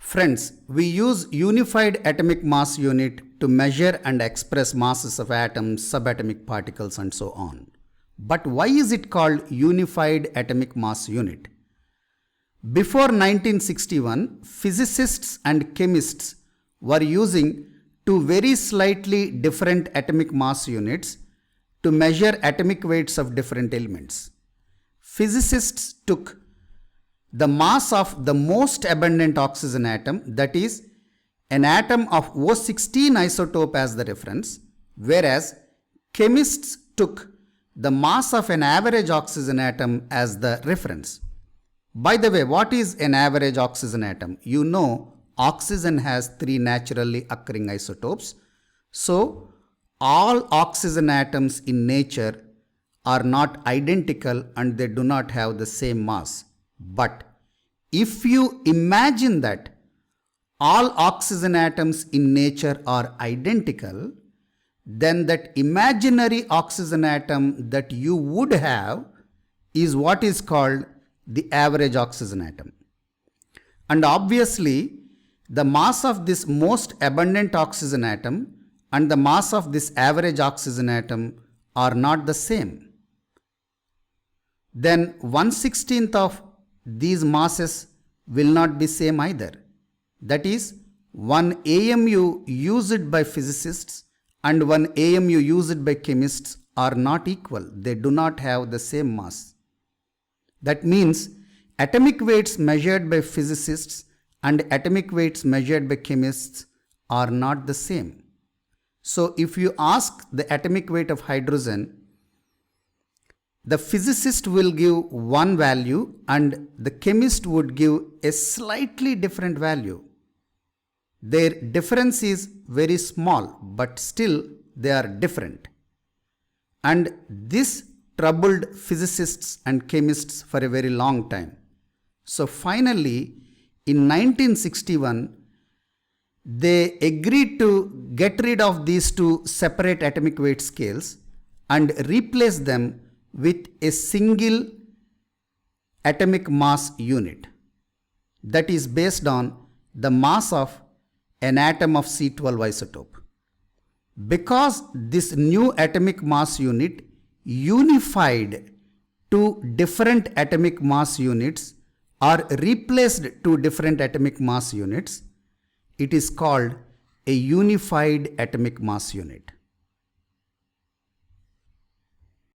Friends, we use unified atomic mass unit to measure and express masses of atoms, subatomic particles and so on. But why is it called unified atomic mass unit? Before 1961, physicists and chemists were using two very slightly different atomic mass units to measure atomic weights of different elements. Physicists took the mass of the most abundant oxygen atom, that is, an atom of O16 isotope as the reference, whereas chemists took the mass of an average oxygen atom as the reference. By the way, what is an average oxygen atom? You know, oxygen has 3 naturally occurring isotopes. So, all oxygen atoms in nature are not identical and they do not have the same mass. But if you imagine that all oxygen atoms in nature are identical, then that imaginary oxygen atom that you would have is what is called the average oxygen atom. And obviously, the mass of this most abundant oxygen atom and the mass of this average oxygen atom are not the same. Then 1/16th of these masses will not be same either. That is, one AMU used by physicists and one AMU used by chemists are not equal. They do not have the same mass. That means atomic weights measured by physicists and atomic weights measured by chemists are not the same. So if you ask the atomic weight of hydrogen, the physicist will give one value and the chemist would give a slightly different value. Their difference is very small, but still they are different. And this troubled physicists and chemists for a very long time. So finally, in 1961, they agreed to get rid of these two separate atomic weight scales and replace them with a single atomic mass unit that is based on the mass of an atom of C12 isotope. Because this new atomic mass unit unified two different atomic mass units or replaced two different atomic mass units, it is called a unified atomic mass unit.